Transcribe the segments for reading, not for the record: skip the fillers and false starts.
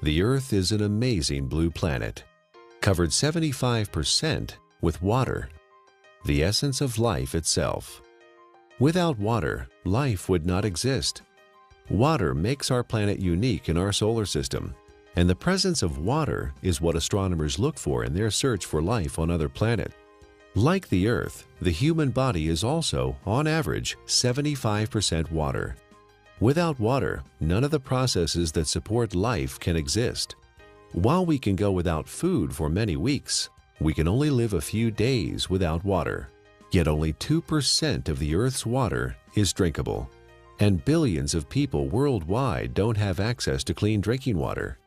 The Earth is an amazing blue planet, covered 75% with water, the essence of life itself. Without water, life would not exist. Water makes our planet unique in our solar system, and the presence of water is what astronomers look for in their search for life on other planets. Like the Earth, the human body is also, on average, 75% water. Without water, none of the processes that support life can exist. While we can go without food for many weeks, we can only live a few days without water. Yet only 2% of the Earth's water is drinkable, and billions of people worldwide don't have access to clean drinking water.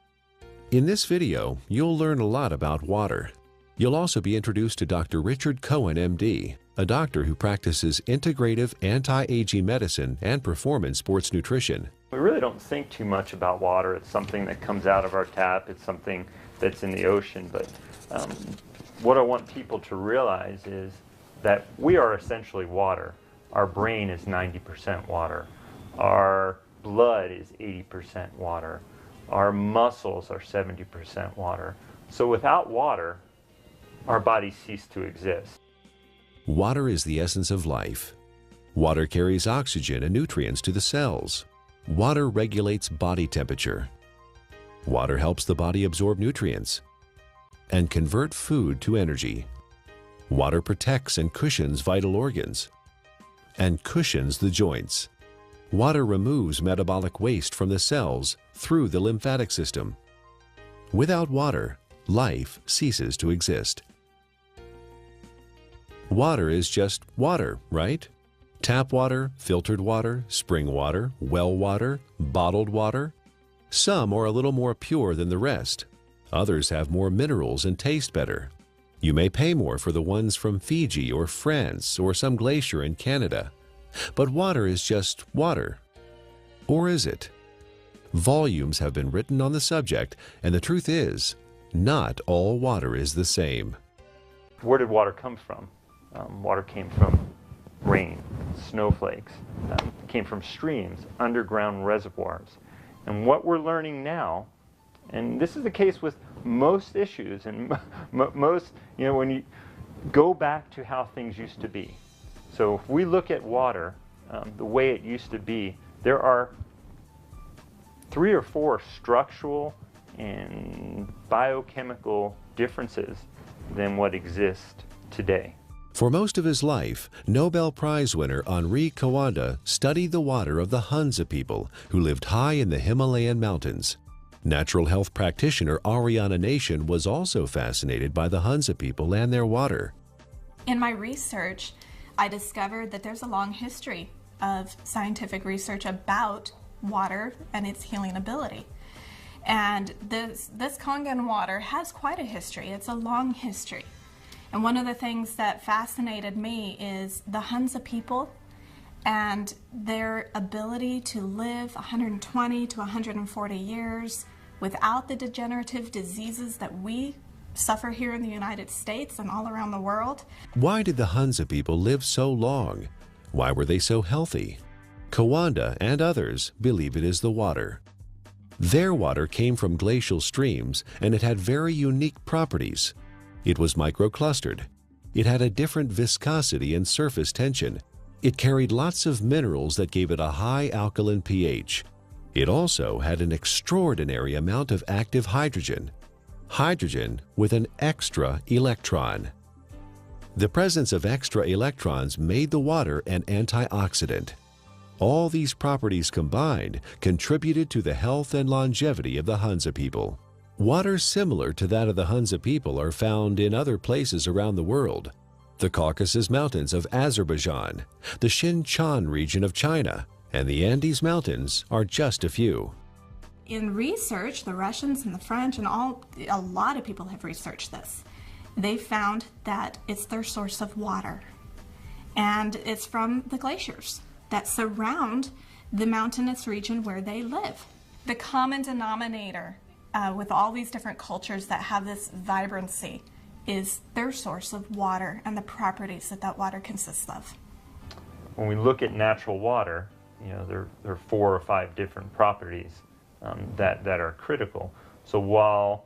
In this video, you'll learn a lot about water. You'll also be introduced to Dr. Richard Cohen, MD, a doctor who practices integrative anti-aging medicine and performance sports nutrition. We really don't think too much about water. It's something that comes out of our tap. It's something that's in the ocean. But what I want people to realize is that we are essentially water. Our brain is 90% water. Our blood is 80% water. Our muscles are 70% water. So without water, our bodies cease to exist. Water is the essence of life. Water carries oxygen and nutrients to the cells. Water regulates body temperature. Water helps the body absorb nutrients and convert food to energy. Water protects and cushions vital organs and cushions the joints. Water removes metabolic waste from the cells through the lymphatic system. Without water, life ceases to exist. Water is just water, right? Tap water, filtered water, spring water, well water, bottled water. Some are a little more pure than the rest. Others have more minerals and taste better. You may pay more for the ones from Fiji or France or some glacier in Canada. But water is just water. Or is it? Volumes have been written on the subject, and the truth is, not all water is the same. Where did water come from? Water came from rain, snowflakes, came from streams, underground reservoirs. And what we're learning now, and this is the case with most issues, and most, when you go back to how things used to be. So if we look at water, the way it used to be, there are 3 or 4 structural and biochemical differences than what exists today. For most of his life, Nobel Prize winner Henri Coanda studied the water of the Hunza people who lived high in the Himalayan mountains. Natural health practitioner Ariana Nation was also fascinated by the Hunza people and their water. In my research, I discovered that there's a long history of scientific research about water and its healing ability. And this Kangen water has quite a history. It's a long history. And one of the things that fascinated me is the Hunza people and their ability to live 120 to 140 years without the degenerative diseases that we suffer here in the United States and all around the world. Why did the Hunza people live so long? Why were they so healthy? Coanda and others believe it is the water. Their water came from glacial streams, and it had very unique properties. It was microclustered. It had a different viscosity and surface tension. It carried lots of minerals that gave it a high alkaline pH. It also had an extraordinary amount of active hydrogen. Hydrogen with an extra electron. The presence of extra electrons made the water an antioxidant. All these properties combined contributed to the health and longevity of the Hunza people. Water similar to that of the Hunza people are found in other places around the world. The Caucasus Mountains of Azerbaijan, the Xinjiang region of China, and the Andes Mountains are just a few. In research, the Russians and the French and a lot of people have researched this. They found that it's their source of water. And it's from the glaciers that surround the mountainous region where they live. The common denominator with all these different cultures that have this vibrancy is their source of water and the properties that that water consists of. When we look at natural water, there are 4 or 5 different properties that are critical. So while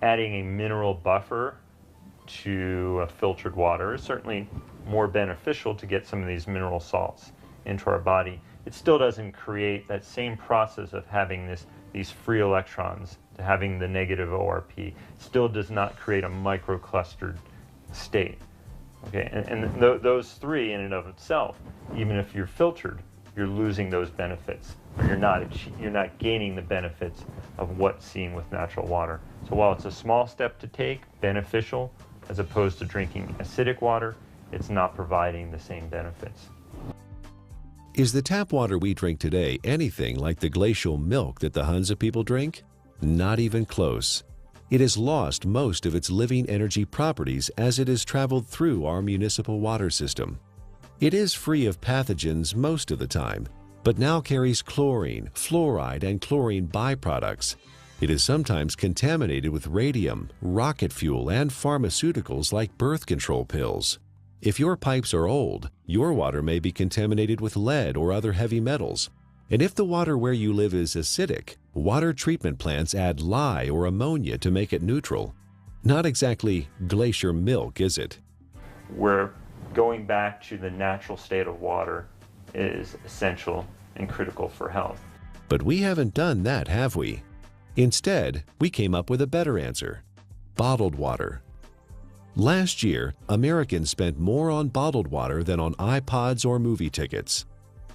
adding a mineral buffer to filtered water is certainly more beneficial to get some of these mineral salts into our body, it still doesn't create that same process of having these free electrons, to having the negative ORP, still does not create a microclustered state. Okay, and those three in and of itself, even if you're filtered, you're losing those benefits, or you're not gaining the benefits of what's seen with natural water. So while it's a small step to take, beneficial, as opposed to drinking acidic water, it's not providing the same benefits. Is the tap water we drink today anything like the glacial milk that the Hunza people drink? Not even close. It has lost most of its living energy properties as it has traveled through our municipal water system. It is free of pathogens most of the time, but now carries chlorine, fluoride, and chlorine byproducts. It is sometimes contaminated with radium, rocket fuel, and pharmaceuticals like birth control pills. If your pipes are old, your water may be contaminated with lead or other heavy metals. And if the water where you live is acidic, water treatment plants add lye or ammonia to make it neutral. Not exactly glacier milk, is it? Where going back to the natural state of water is essential and critical for health. But we haven't done that, have we? Instead, we came up with a better answer: bottled water. Last year, Americans spent more on bottled water than on iPods or movie tickets.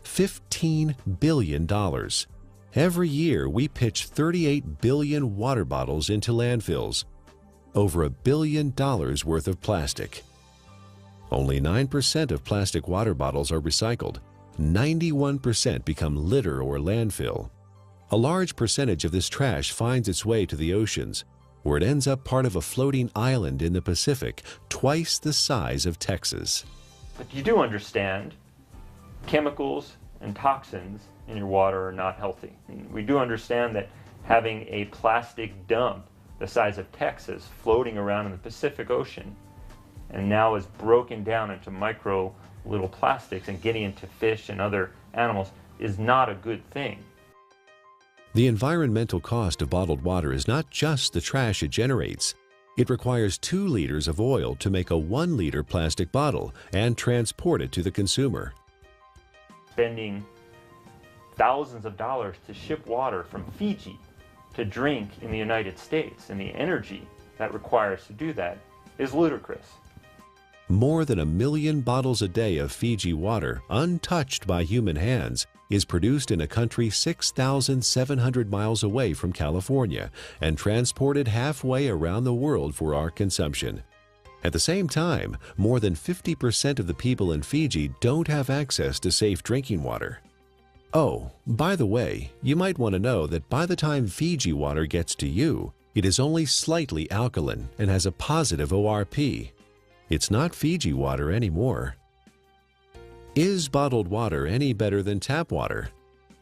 $15 billion. Every year, we pitch 38 billion water bottles into landfills. Over $1 billion worth of plastic. Only 9% of plastic water bottles are recycled. 91% become litter or landfill. A large percentage of this trash finds its way to the oceans, where it ends up part of a floating island in the Pacific, twice the size of Texas. But you do understand chemicals and toxins in your water are not healthy. And we do understand that having a plastic dump the size of Texas floating around in the Pacific Ocean and now is broken down into micro little plastics and getting into fish and other animals is not a good thing. The environmental cost of bottled water is not just the trash it generates. It requires 2 liters of oil to make a 1-liter plastic bottle and transport it to the consumer. Spending thousands of dollars to ship water from Fiji to drink in the United States, and the energy that requires to do that is ludicrous. More than 1 million bottles a day of Fiji water, untouched by human hands, is produced in a country 6,700 miles away from California and transported halfway around the world for our consumption. At the same time, more than 50% of the people in Fiji don't have access to safe drinking water. Oh, by the way, you might want to know that by the time Fiji water gets to you, it is only slightly alkaline and has a positive ORP. It's not Fiji water anymore. Is bottled water any better than tap water?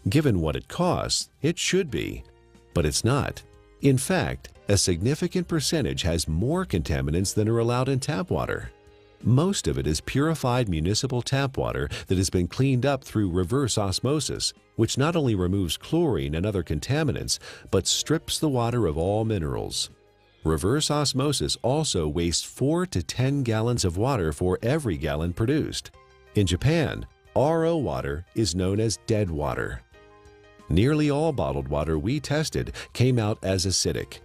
Given what it costs, it should be, but it's not. In fact, a significant percentage has more contaminants than are allowed in tap water. Most of it is purified municipal tap water that has been cleaned up through reverse osmosis, which not only removes chlorine and other contaminants, but strips the water of all minerals. Reverse osmosis also wastes 4 to 10 gallons of water for every gallon produced. In Japan, RO water is known as dead water. Nearly all bottled water we tested came out as acidic.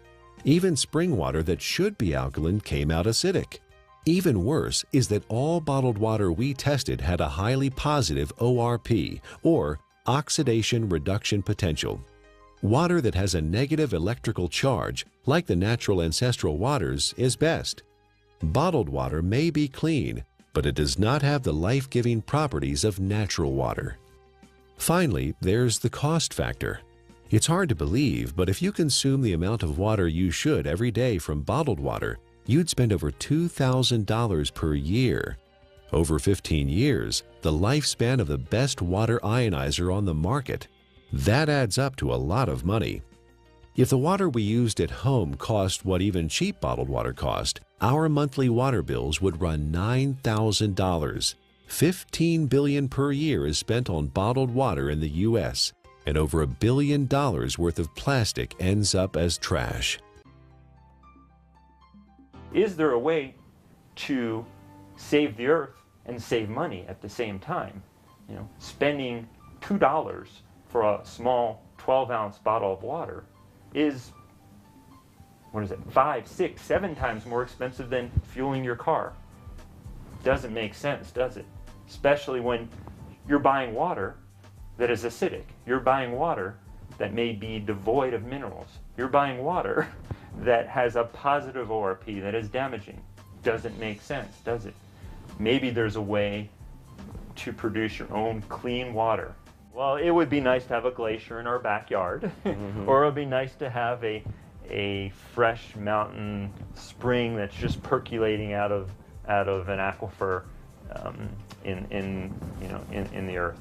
Even spring water that should be alkaline came out acidic. Even worse is that all bottled water we tested had a highly positive ORP, or oxidation reduction potential. Water that has a negative electrical charge, like the natural ancestral waters, is best. Bottled water may be clean, but it does not have the life-giving properties of natural water. Finally, there's the cost factor. It's hard to believe, but if you consume the amount of water you should every day from bottled water, you'd spend over $2,000 per year. Over 15 years, the lifespan of the best water ionizer on the market. That adds up to a lot of money. If the water we used at home cost what even cheap bottled water cost, our monthly water bills would run $9,000. $15 billion per year is spent on bottled water in the U.S. and over $1 billion worth of plastic ends up as trash. Is there a way to save the earth and save money at the same time? You know, spending $2 for a small 12-ounce bottle of water is, what is it, 5, 6, 7 times more expensive than fueling your car. Doesn't make sense, does it? Especially when you're buying water that is acidic. You're buying water that may be devoid of minerals. You're buying water that has a positive ORP that is damaging. Doesn't make sense, does it? Maybe there's a way to produce your own clean water. Well, it would be nice to have a glacier in our backyard, or it would be nice to have a fresh mountain spring that's just percolating out of an aquifer in the earth.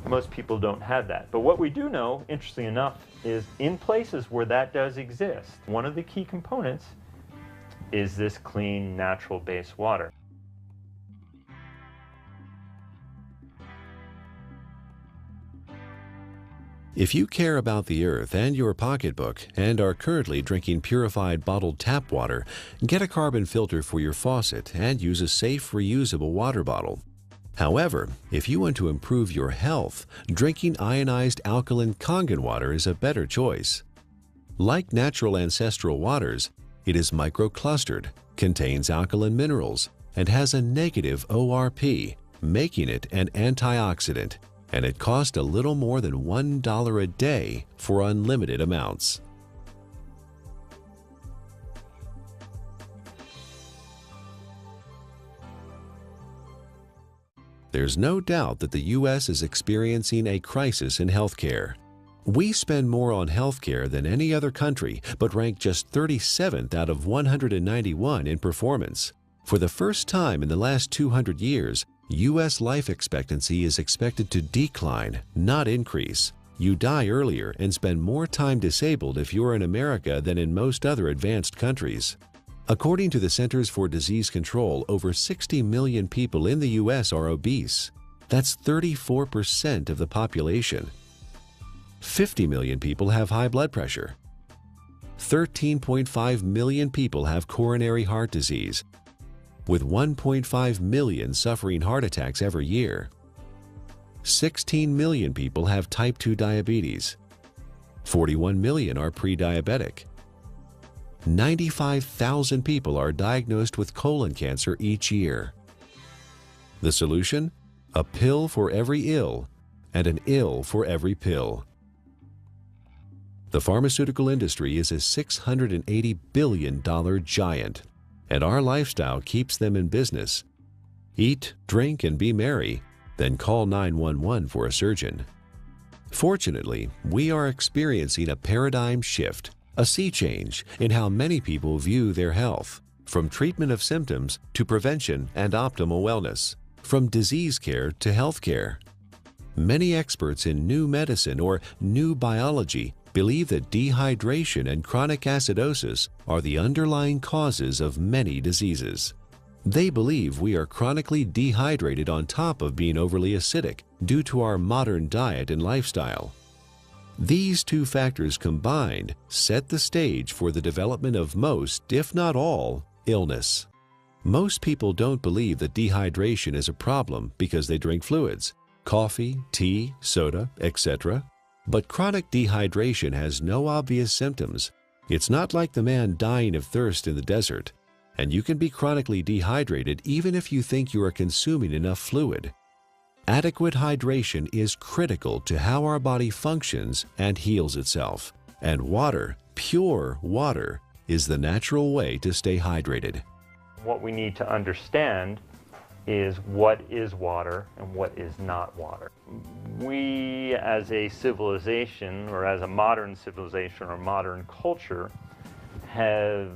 Most people don't have that. But what we do know, interestingly enough, is in places where that does exist, one of the key components is this clean, natural-based water. If you care about the earth and your pocketbook and are currently drinking purified bottled tap water, get a carbon filter for your faucet and use a safe, reusable water bottle. However, if you want to improve your health, drinking ionized alkaline Kangen water is a better choice. Like natural ancestral waters, it is microclustered, contains alkaline minerals, and has a negative ORP, making it an antioxidant, and it costs a little more than $1 a day for unlimited amounts. There's no doubt that the U.S. is experiencing a crisis in healthcare. We spend more on healthcare than any other country, but rank just 37th out of 191 in performance. For the first time in the last 200 years, U.S. life expectancy is expected to decline, not increase. You die earlier and spend more time disabled if you're in America than in most other advanced countries. According to the Centers for Disease Control, over 60 million people in the U.S. are obese. That's 34% of the population. 50 million people have high blood pressure. 13.5 million people have coronary heart disease, with 1.5 million suffering heart attacks every year. 16 million people have type 2 diabetes. 41 million are pre-diabetic. 95,000 people are diagnosed with colon cancer each year. The solution? A pill for every ill and an ill for every pill. The pharmaceutical industry is a $680 billion giant, and our lifestyle keeps them in business. Eat, drink, and be merry, then call 911 for a surgeon. Fortunately, we are experiencing a paradigm shift, a sea change in how many people view their health, from treatment of symptoms to prevention and optimal wellness, from disease care to health care. Many experts in new medicine or new biology believe that dehydration and chronic acidosis are the underlying causes of many diseases. They believe we are chronically dehydrated on top of being overly acidic due to our modern diet and lifestyle. These two factors combined set the stage for the development of most, if not all, illness. Most people don't believe that dehydration is a problem because they drink fluids, coffee, tea, soda, etc. But chronic dehydration has no obvious symptoms. It's not like the man dying of thirst in the desert, and you can be chronically dehydrated even if you think you are consuming enough fluid. Adequate hydration is critical to how our body functions and heals itself, and water, pure water, is the natural way to stay hydrated. What we need to understand is what is water and what is not water. We as a civilization, or as a modern civilization or modern culture, have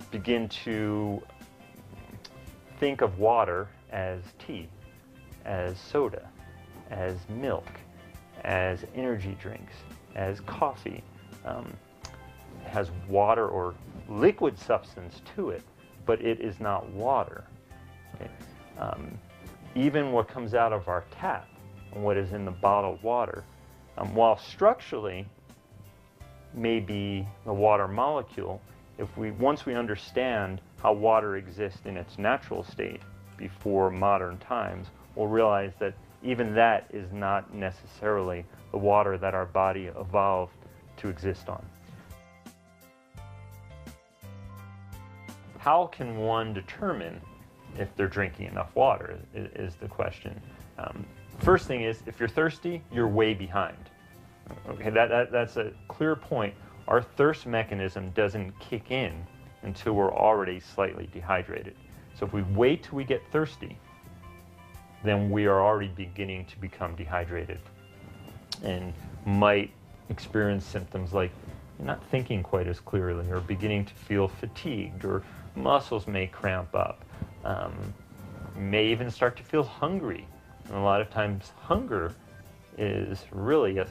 begun to think of water as tea, as soda, as milk, as energy drinks, as coffee. It has water or liquid substance to it, but it is not water. Okay? Even what comes out of our tap and what is in the bottled water. While structurally may be the water molecule, once we understand how water exists in its natural state before modern times, we'll realize that even that is not necessarily the water that our body evolved to exist on. How can one determine if they're drinking enough water is the question. First thing is, if you're thirsty, you're way behind. Okay, that's a clear point. Our thirst mechanism doesn't kick in until we're already slightly dehydrated. So if we wait till we get thirsty, then we are already beginning to become dehydrated and might experience symptoms like not thinking quite as clearly, or beginning to feel fatigued, or muscles may cramp up. May even start to feel hungry. And a lot of times hunger is really a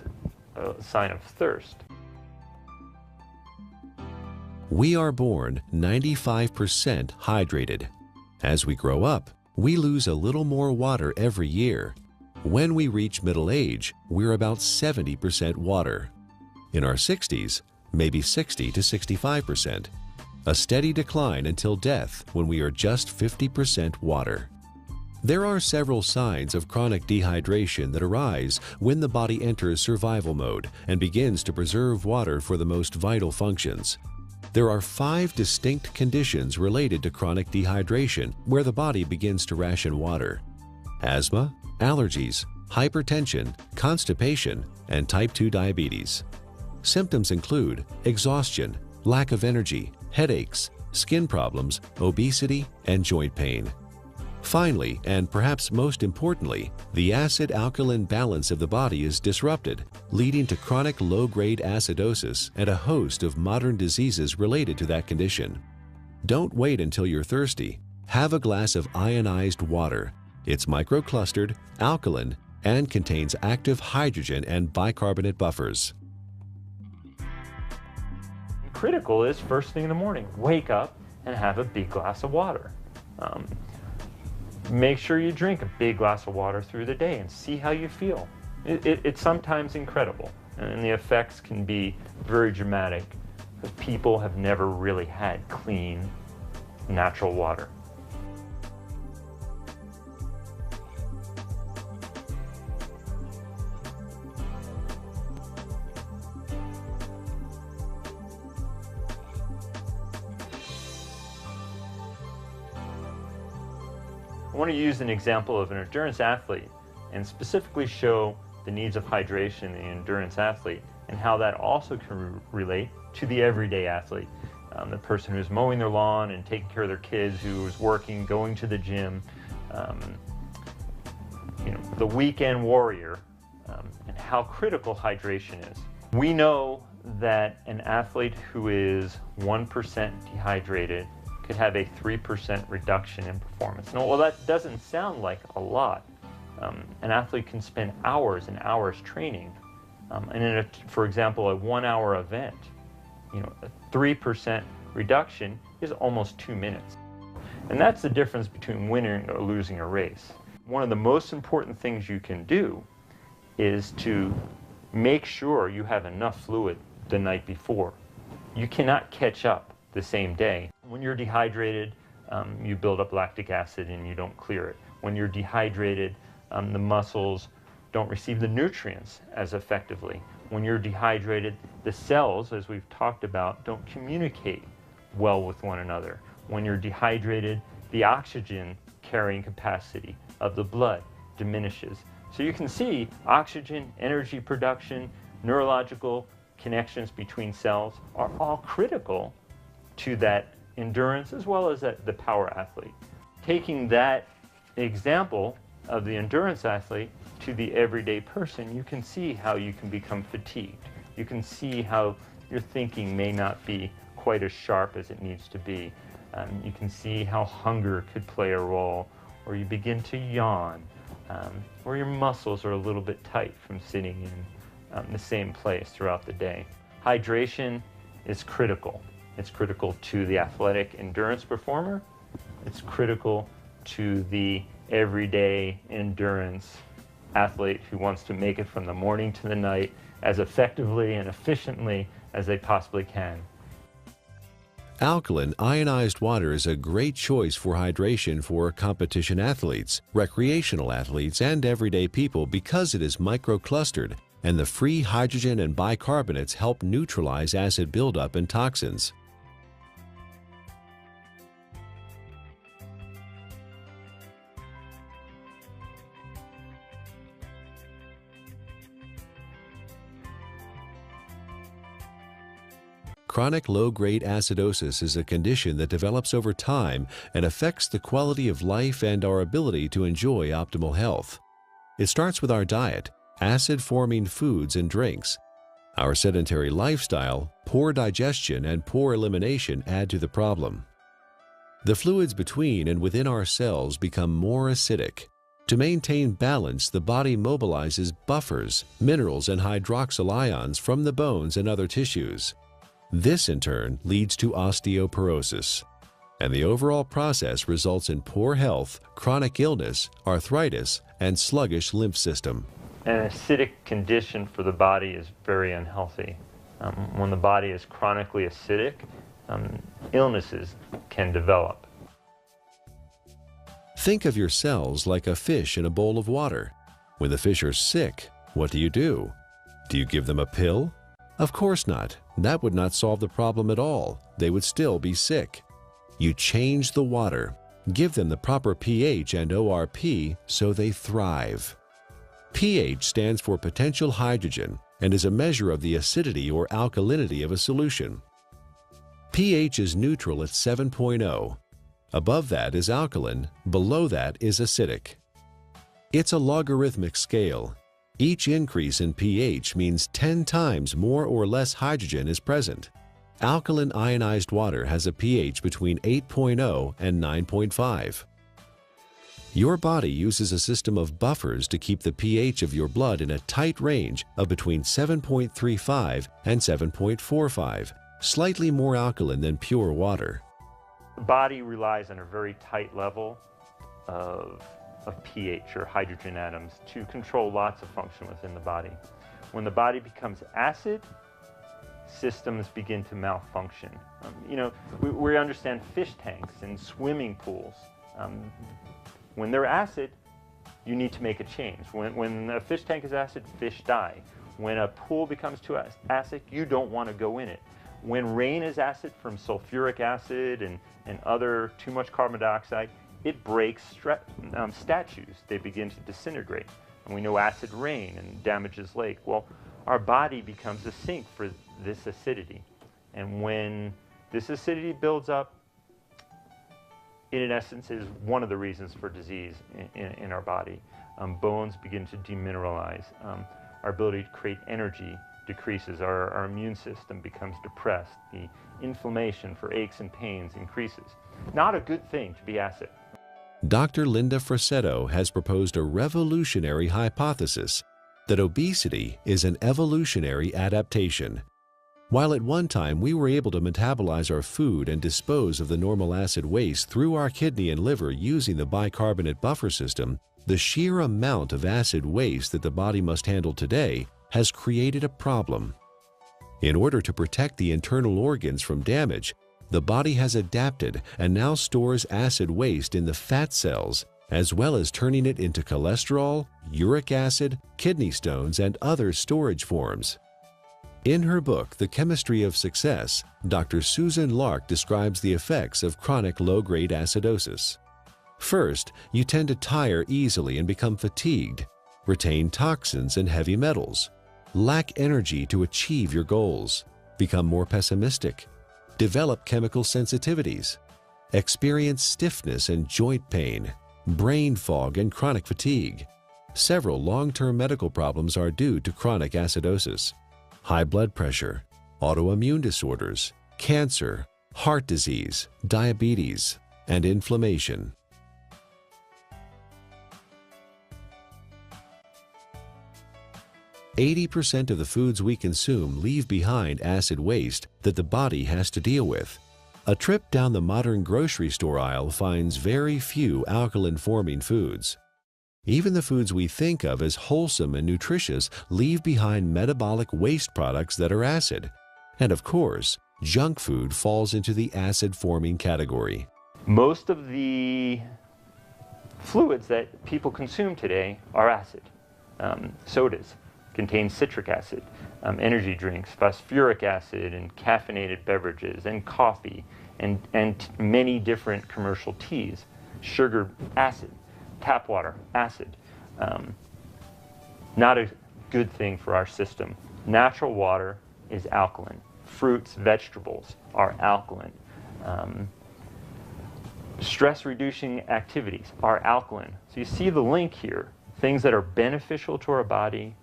sign of thirst. We are born 95% hydrated. As we grow up, we lose a little more water every year. When we reach middle age, we're about 70% water. In our 60s, maybe 60 to 65%. A steady decline until death when we are just 50% water. There are several signs of chronic dehydration that arise when the body enters survival mode and begins to preserve water for the most vital functions. There are 5 distinct conditions related to chronic dehydration where the body begins to ration water: asthma, allergies, hypertension, constipation, and type 2 diabetes. Symptoms include exhaustion, lack of energy, headaches, skin problems, obesity, and joint pain. Finally, and perhaps most importantly, the acid-alkaline balance of the body is disrupted, leading to chronic low-grade acidosis and a host of modern diseases related to that condition. Don't wait until you're thirsty. Have a glass of ionized water. It's microclustered, alkaline, and contains active hydrogen and bicarbonate buffers. Critical is first thing in the morning, wake up and have a big glass of water. Make sure you drink a big glass of water through the day and see how you feel. It's sometimes incredible, and the effects can be very dramatic because people have never really had clean, natural water. I want to use an example of an endurance athlete and specifically show the needs of hydration in the endurance athlete and how that also can relate to the everyday athlete. The person who's mowing their lawn and taking care of their kids, who is working, going to the gym, the weekend warrior, and how critical hydration is. We know that an athlete who is 1% dehydrated could have a 3% reduction in performance. Now, well, that doesn't sound like a lot. An athlete can spend hours and hours training, and in for example, a 1-hour event, a 3% reduction is almost 2 minutes. And that's the difference between winning or losing a race. One of the most important things you can do is to make sure you have enough fluid the night before. You cannot catch up the same day. When you're dehydrated, you build up lactic acid and you don't clear it. When you're dehydrated, the muscles don't receive the nutrients as effectively. When you're dehydrated, the cells, as we've talked about, don't communicate well with one another. When you're dehydrated, the oxygen carrying capacity of the blood diminishes. So you can see oxygen, energy production, neurological connections between cells are all critical to that endurance as well as the power athlete. Taking that example of the endurance athlete to the everyday person, you can see how you can become fatigued. You can see how your thinking may not be quite as sharp as it needs to be. You can see how hunger could play a role, or you begin to yawn, or your muscles are a little bit tight from sitting in the same place throughout the day. Hydration is critical. It's critical to the athletic endurance performer. It's critical to the everyday endurance athlete who wants to make it from the morning to the night as effectively and efficiently as they possibly can. Alkaline ionized water is a great choice for hydration for competition athletes, recreational athletes, and everyday people because it is microclustered, and the free hydrogen and bicarbonates help neutralize acid buildup and toxins. Chronic low-grade acidosis is a condition that develops over time and affects the quality of life and our ability to enjoy optimal health. It starts with our diet, acid-forming foods and drinks. Our sedentary lifestyle, poor digestion, and poor elimination add to the problem. The fluids between and within our cells become more acidic. To maintain balance, the body mobilizes buffers, minerals, and hydroxyl ions from the bones and other tissues. This, in turn, leads to osteoporosis, and the overall process results in poor health, chronic illness, arthritis, and sluggish lymph system. An acidic condition for the body is very unhealthy. When the body is chronically acidic, illnesses can develop. Think of your cells like a fish in a bowl of water. When the fish are sick, what do? Do you give them a pill? Of course not. That would not solve the problem at all. They would still be sick. You change the water, give them the proper pH and ORP so they thrive. pH stands for potential hydrogen and is a measure of the acidity or alkalinity of a solution. pH is neutral at 7.0. Above that is alkaline, below that is acidic. It's a logarithmic scale. Each increase in pH means 10 times more or less hydrogen is present. Alkaline ionized water has a pH between 8.0 and 9.5. Your body uses a system of buffers to keep the pH of your blood in a tight range of between 7.35 and 7.45, slightly more alkaline than pure water. The body relies on a very tight level of pH, or hydrogen atoms, to control lots of function within the body. When the body becomes acid, systems begin to malfunction. We understand fish tanks and swimming pools. When they're acid, you need to make a change. When a fish tank is acid, fish die. When a pool becomes too acid, you don't want to go in it. When rain is acid from sulfuric acid and other too much carbon dioxide, it breaks statues. They begin to disintegrate. And we know acid rain and damages lake. Well, our body becomes a sink for this acidity. And when this acidity builds up, it in essence is one of the reasons for disease in our body. Bones begin to demineralize. Our ability to create energy decreases. Our immune system becomes depressed. The inflammation for aches and pains increases. Not a good thing to be acid. Dr. Linda Frassetto has proposed a revolutionary hypothesis that obesity is an evolutionary adaptation. While at one time we were able to metabolize our food and dispose of the normal acid waste through our kidney and liver using the bicarbonate buffer system, the sheer amount of acid waste that the body must handle today has created a problem. In order to protect the internal organs from damage, the body has adapted and now stores acid waste in the fat cells, as well as turning it into cholesterol, uric acid, kidney stones, and other storage forms. In her book, The Chemistry of Success, Dr. Susan Lark describes the effects of chronic low-grade acidosis. First, you tend to tire easily and become fatigued, retain toxins and heavy metals, lack energy to achieve your goals, become more pessimistic, develop chemical sensitivities, experience stiffness and joint pain, brain fog, and chronic fatigue. Several long-term medical problems are due to chronic acidosis: high blood pressure, autoimmune disorders, cancer, heart disease, diabetes, and inflammation. "80% of the foods we consume leave behind acid waste that the body has to deal with. A trip down the modern grocery store aisle finds very few alkaline-forming foods. Even the foods we think of as wholesome and nutritious leave behind metabolic waste products that are acid. And of course, junk food falls into the acid-forming category. Most of the fluids that people consume today are acid. Sodas contain citric acid, energy drinks, phosphoric acid, and caffeinated beverages, and coffee, and many different commercial teas. Sugar, acid. Tap water, acid. Not a good thing for our system. Natural water is alkaline. Fruits, vegetables are alkaline. Stress-reducing activities are alkaline. So you see the link here. Things that are beneficial to our body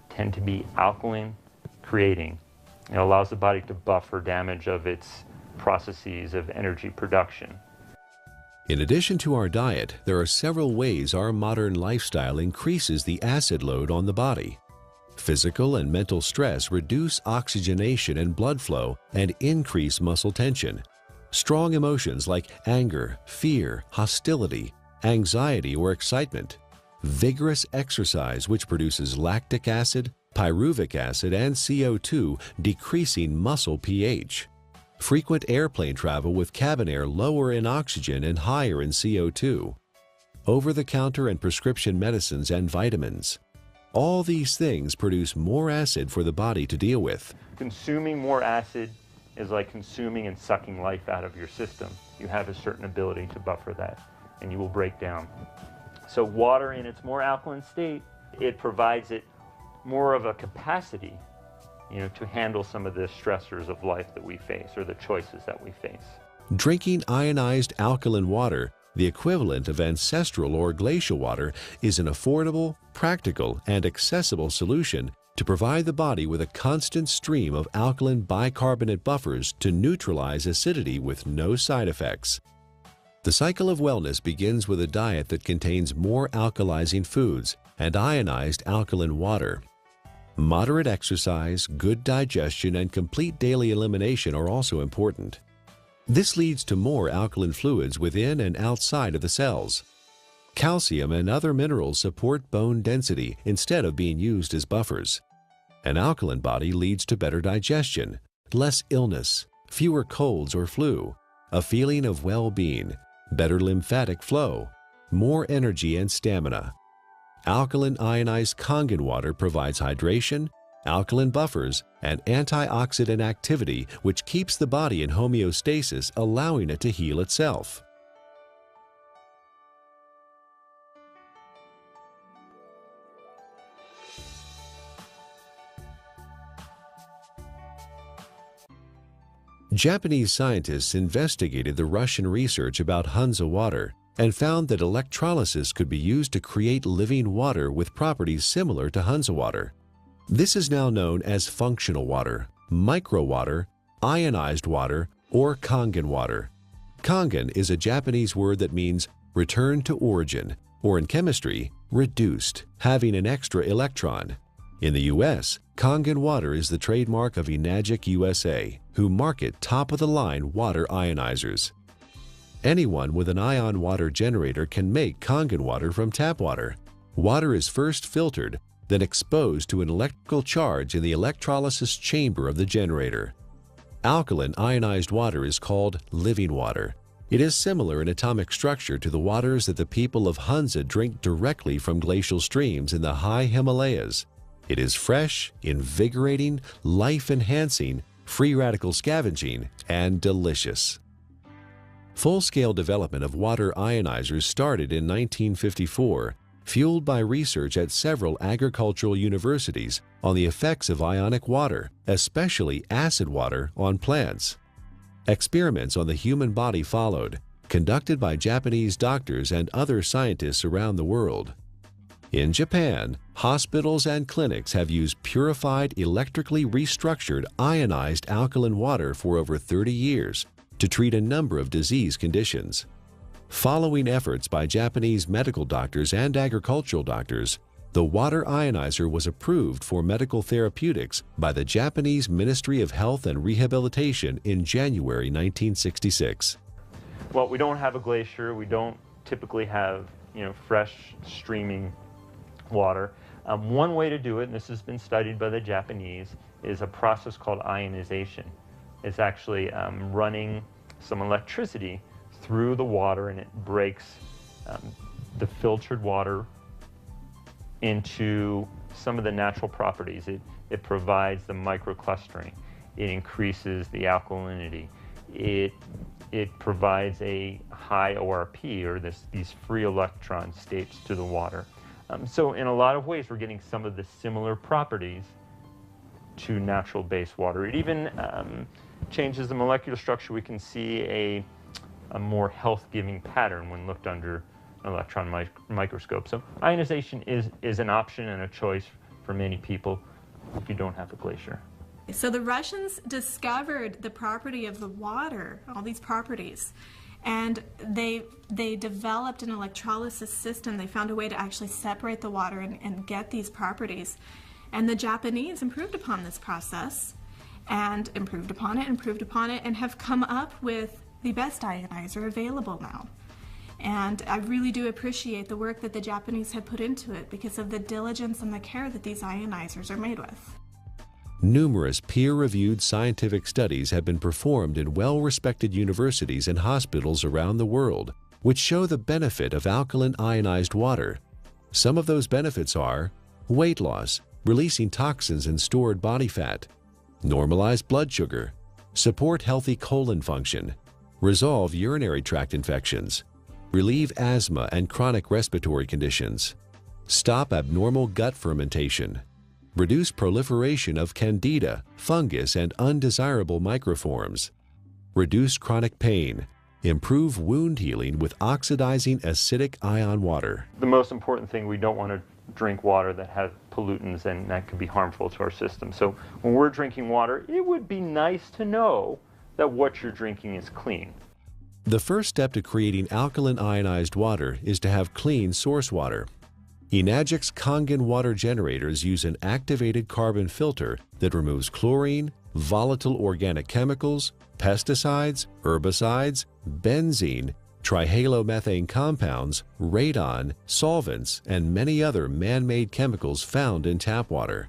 tend to be alkaline creating. It allows the body to buffer damage of its processes of energy production. In addition to our diet, there are several ways our modern lifestyle increases the acid load on the body. Physical and mental stress reduce oxygenation and blood flow and increase muscle tension. Strong emotions like anger, fear, hostility, anxiety, or excitement. Vigorous exercise, which produces lactic acid, pyruvic acid, and CO2, decreasing muscle pH. Frequent airplane travel with cabin air lower in oxygen and higher in CO2. Over-the-counter and prescription medicines and vitamins. All these things produce more acid for the body to deal with. Consuming more acid is like consuming and sucking life out of your system. You have a certain ability to buffer that, and you will break down. So water in its more alkaline state, it provides it more of a capacity, to handle some of the stressors of life that we face, or the choices that we face. Drinking ionized alkaline water, the equivalent of ancestral or glacial water, is an affordable, practical, and accessible solution to provide the body with a constant stream of alkaline bicarbonate buffers to neutralize acidity with no side effects. The cycle of wellness begins with a diet that contains more alkalizing foods and ionized alkaline water. Moderate exercise, good digestion, and complete daily elimination are also important. This leads to more alkaline fluids within and outside of the cells. Calcium and other minerals support bone density instead of being used as buffers. An alkaline body leads to better digestion, less illness, fewer colds or flu, a feeling of well-being, better lymphatic flow, more energy and stamina. Alkaline ionized Kangen water provides hydration, alkaline buffers, and antioxidant activity, which keeps the body in homeostasis, allowing it to heal itself. Japanese scientists investigated the Russian research about Hansa water and found that electrolysis could be used to create living water with properties similar to Hansa water. This is now known as functional water, micro water, ionized water, or Kangen water. Kangen is a Japanese word that means return to origin, or in chemistry, reduced, having an extra electron. In the U.S., Kangen water is the trademark of Enagic USA, who market top-of-the-line water ionizers. Anyone with an ion water generator can make Kangen water from tap water. Water is first filtered, then exposed to an electrical charge in the electrolysis chamber of the generator. Alkaline ionized water is called living water. It is similar in atomic structure to the waters that the people of Hansa drink directly from glacial streams in the high Himalayas. It is fresh, invigorating, life-enhancing, free radical scavenging, and delicious. Full-scale development of water ionizers started in 1954, fueled by research at several agricultural universities on the effects of ionic water, especially acid water, on plants. Experiments on the human body followed, conducted by Japanese doctors and other scientists around the world. In Japan, hospitals and clinics have used purified, electrically restructured, ionized alkaline water for over 30 years to treat a number of disease conditions. Following efforts by Japanese medical doctors and agricultural doctors, the water ionizer was approved for medical therapeutics by the Japanese Ministry of Health and Rehabilitation in January 1966. Well, we don't have a glacier. We don't typically have, fresh streaming water. One way to do it, and this has been studied by the Japanese, is a process called ionization. It's actually running some electricity through the water, and it breaks the filtered water into some of the natural properties. It provides the microclustering. It increases the alkalinity. It provides a high ORP, or these free electron states, to the water. So in a lot of ways, we're getting some of the similar properties to natural base water. It even changes the molecular structure. We can see a more health-giving pattern when looked under an electron microscope. So ionization is an option and a choice for many people if you don't have a glacier. So the Russians discovered the property of the water, all these properties, and they developed an electrolysis system. They found a way to actually separate the water and get these properties. And the Japanese improved upon this process and improved upon it, and have come up with the best ionizer available now. And I really do appreciate the work that the Japanese have put into it because of the diligence and the care that these ionizers are made with. Numerous peer-reviewed scientific studies have been performed in well-respected universities and hospitals around the world, which show the benefit of alkaline ionized water. Some of those benefits are weight loss, releasing toxins and stored body fat, normalize blood sugar, support healthy colon function, resolve urinary tract infections, relieve asthma and chronic respiratory conditions, stop abnormal gut fermentation, reduce proliferation of candida, fungus, and undesirable microforms, reduce chronic pain, improve wound healing with oxidizing acidic ion water. The most important thing, we don't want to drink water that has pollutants, and that could be harmful to our system. So when we're drinking water, it would be nice to know that what you're drinking is clean. The first step to creating alkaline ionized water is to have clean source water. Enagic's Kangen water generators use an activated carbon filter that removes chlorine, volatile organic chemicals, pesticides, herbicides, benzene, trihalomethane compounds, radon, solvents, and many other man-made chemicals found in tap water.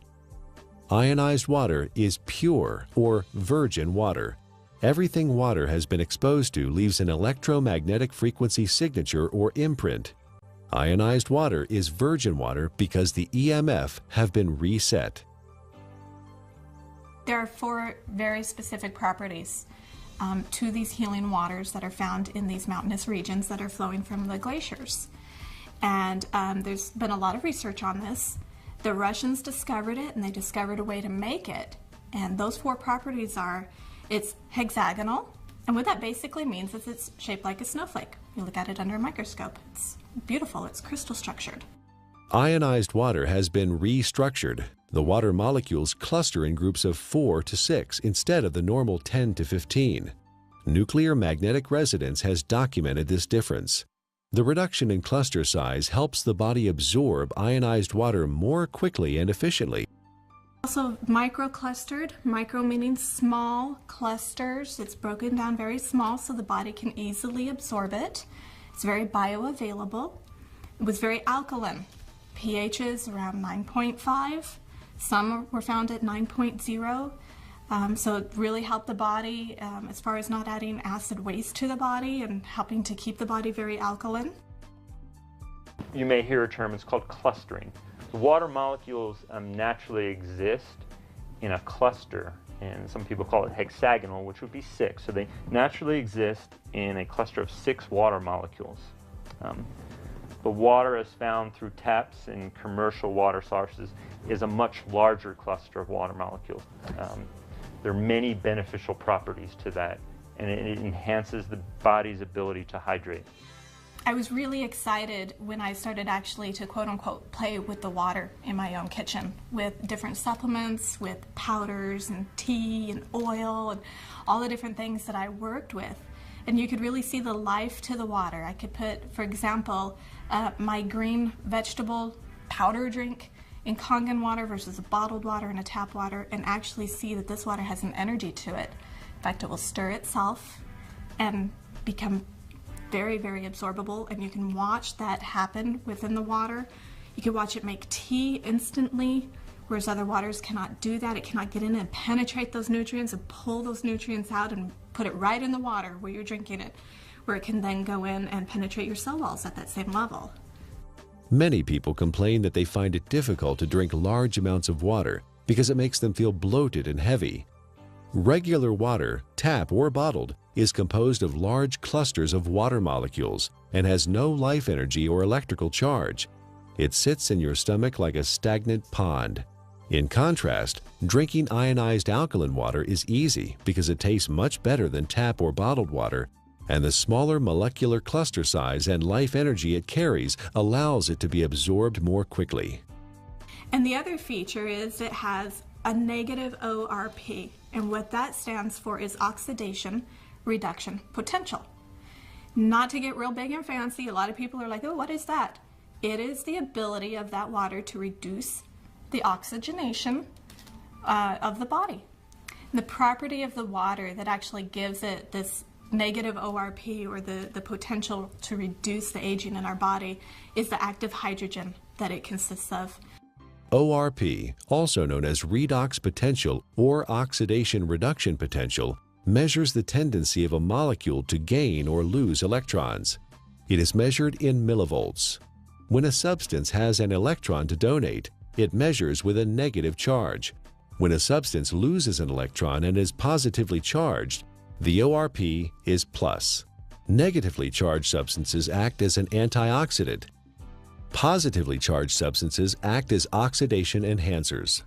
Ionized water is pure or virgin water. Everything water has been exposed to leaves an electromagnetic frequency signature or imprint. Ionized water is virgin water because the EMF have been reset. There are 4 very specific properties to these healing waters that are found in these mountainous regions that are flowing from the glaciers. And there's been a lot of research on this. The Russians discovered it, and they discovered a way to make it. And those 4 properties are, it's hexagonal, and what that basically means is it's shaped like a snowflake. You look at it under a microscope. It's beautiful, it's crystal structured. Ionized water has been restructured. The water molecules cluster in groups of 4 to 6 instead of the normal 10 to 15. Nuclear magnetic resonance has documented this difference. The reduction in cluster size helps the body absorb ionized water more quickly and efficiently. Also microclustered, micro meaning small clusters. It's broken down very small so the body can easily absorb it. It's very bioavailable. It was very alkaline. pHs around 9.5. Some were found at 9.0. So it really helped the body as far as not adding acid waste to the body and helping to keep the body very alkaline. You may hear a term, it's called clustering. The water molecules naturally exist in a cluster, and some people call it hexagonal, which would be 6. So they naturally exist in a cluster of 6 water molecules. The water as found through taps and commercial water sources is a much larger cluster of water molecules. There are many beneficial properties to that, and it enhances the body's ability to hydrate. I was really excited when I started actually to quote-unquote play with the water in my own kitchen with different supplements, with powders and tea and oil and all the different things that I worked with. And you could really see the life to the water. I could put, for example, my green vegetable powder drink in Kangen water versus a bottled water and a tap water, and actually see that this water has an energy to it. In fact, it will stir itself and become very, very absorbable, and you can watch that happen within the water. You can watch it make tea instantly, whereas other waters cannot do that. It cannot get in and penetrate those nutrients and pull those nutrients out and put it right in the water where you're drinking it, where it can then go in and penetrate your cell walls at that same level. Many people complain that they find it difficult to drink large amounts of water because it makes them feel bloated and heavy. Regular water, tap or bottled, is composed of large clusters of water molecules and has no life energy or electrical charge. It sits in your stomach like a stagnant pond. In contrast, drinking ionized alkaline water is easy because it tastes much better than tap or bottled water, and the smaller molecular cluster size and life energy it carries allows it to be absorbed more quickly. And the other feature is it has a negative ORP, and what that stands for is oxidation reduction potential. Not to get real big and fancy, a lot of people are like, oh, what is that? It is the ability of that water to reduce the oxygenation of the body. And the property of the water that actually gives it this negative ORP, or the potential to reduce the aging in our body, is the active hydrogen that it consists of. ORP, also known as redox potential or oxidation reduction potential, measures the tendency of a molecule to gain or lose electrons. It is measured in millivolts. When a substance has an electron to donate, it measures with a negative charge. When a substance loses an electron and is positively charged, the ORP is plus. Negatively charged substances act as an antioxidant. Positively charged substances act as oxidation enhancers.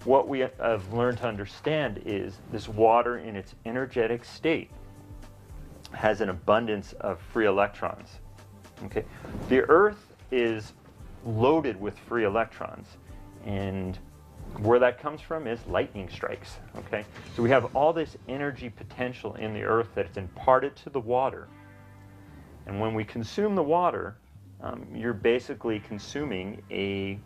What we have learned to understand is this water in its energetic state has an abundance of free electrons. Okay? The Earth is loaded with free electrons, and where that comes from is lightning strikes. Okay? So we have all this energy potential in the Earth that's imparted to the water, and when we consume the water, you're basically consuming a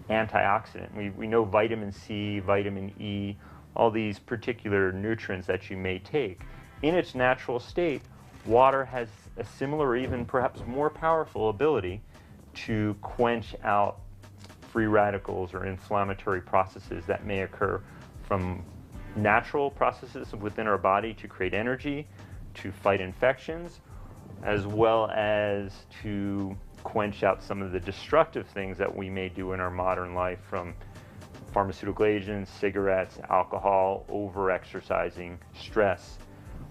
antioxidant. We know vitamin C, vitamin E, all these particular nutrients that you may take. In its natural state, water has a similar or even perhaps more powerful ability to quench out free radicals or inflammatory processes that may occur from natural processes within our body to create energy, to fight infections, as well as to quench out some of the destructive things that we may do in our modern life, from pharmaceutical agents, cigarettes, alcohol, over-exercising, stress.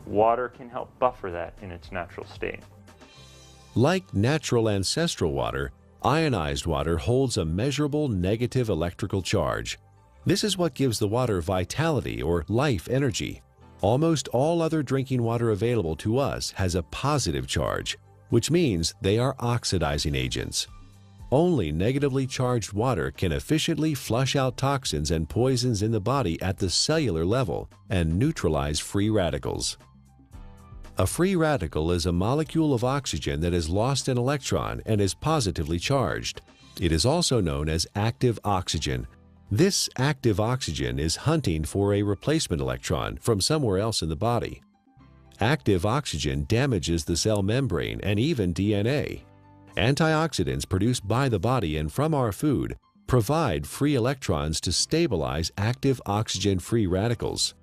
Water can help buffer that in its natural state. Like natural ancestral water, ionized water holds a measurable negative electrical charge. This is what gives the water vitality or life energy. Almost all other drinking water available to us has a positive charge, which means they are oxidizing agents. Only negatively charged water can efficiently flush out toxins and poisons in the body at the cellular level and neutralize free radicals. A free radical is a molecule of oxygen that has lost an electron and is positively charged. It is also known as active oxygen. This active oxygen is hunting for a replacement electron from somewhere else in the body. Active oxygen damages the cell membrane and even DNA. Antioxidants produced by the body and from our food provide free electrons to stabilize active oxygen-free radicals.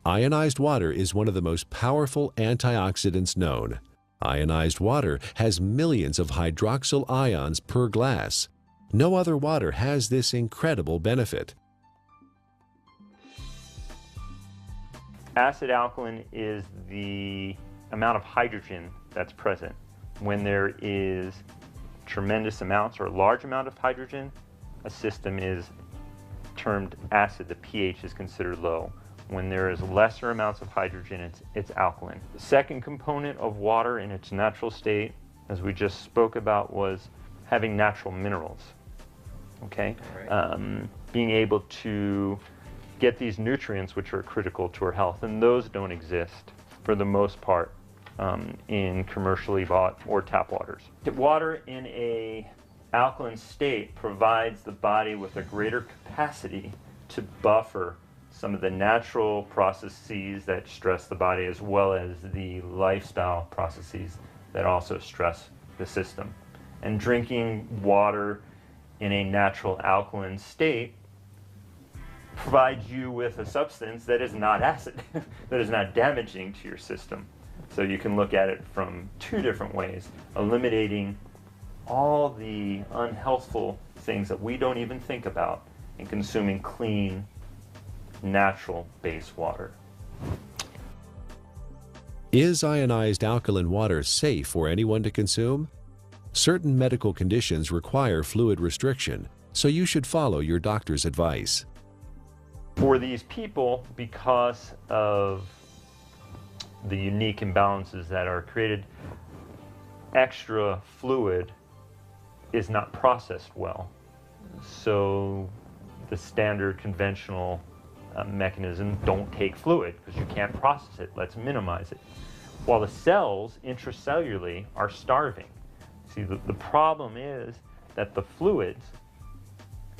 Ionized water is one of the most powerful antioxidants known. Ionized water has millions of hydroxyl ions per glass. No other water has this incredible benefit. Acid alkaline is the amount of hydrogen that's present. When there is tremendous amounts or a large amount of hydrogen, a system is termed acid. The pH is considered low. When there is lesser amounts of hydrogen, it's alkaline. The second component of water in its natural state, as we just spoke about, was having natural minerals. Okay? Right. Being able to get these nutrients which are critical to our health, and those don't exist for the most part in commercially bought or tap waters. Water in a alkaline state provides the body with a greater capacity to buffer some of the natural processes that stress the body, as well as the lifestyle processes that also stress the system. And drinking water in a natural alkaline state provides you with a substance that is not acid, that is not damaging to your system. So you can look at it from two different ways, eliminating all the unhealthful things that we don't even think about and consuming clean, natural base water. Is ionized alkaline water safe for anyone to consume? Certain medical conditions require fluid restriction, so you should follow your doctor's advice. For these people, because of the unique imbalances that are created, extra fluid is not processed well. So the standard conventional mechanism, don't take fluid because you can't process it, let's minimize it. While the cells intracellularly are starving. See, the problem is that the fluids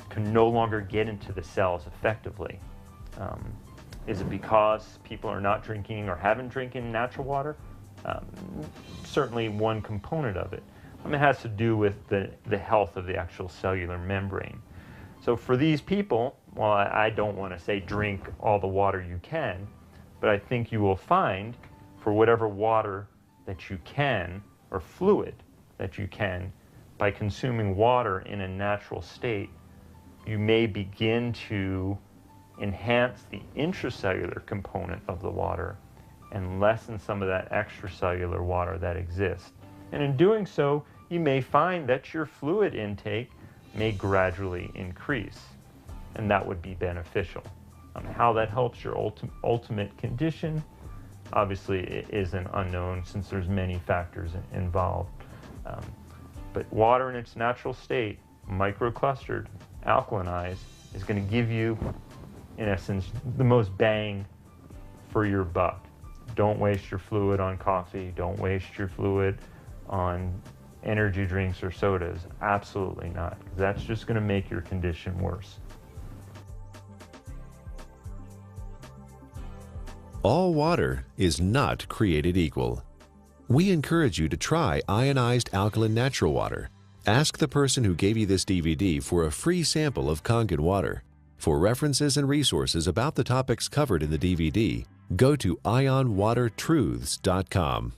can no longer get into the cells effectively. Is it because people are not drinking or haven't drinking natural water? Certainly one component of it. It has to do with the health of the actual cellular membrane. So for these people, well, I don't want to say drink all the water you can, but I think you will find for whatever water that you can, or fluid that you can, by consuming water in a natural state, you may begin to enhance the intracellular component of the water and lessen some of that extracellular water that exists. And in doing so, you may find that your fluid intake may gradually increase, and that would be beneficial. How that helps your ultimate condition, obviously it is an unknown since there's many factors involved. But water in its natural state, microclustered, alkalinized, is going to give you, in essence, the most bang for your buck. Don't waste your fluid on coffee. Don't waste your fluid on energy drinks or sodas. Absolutely not. That's just going to make your condition worse. All water is not created equal. We encourage you to try ionized alkaline natural water. Ask the person who gave you this DVD for a free sample of Kangen water. For references and resources about the topics covered in the DVD, go to ionwatertruths.com.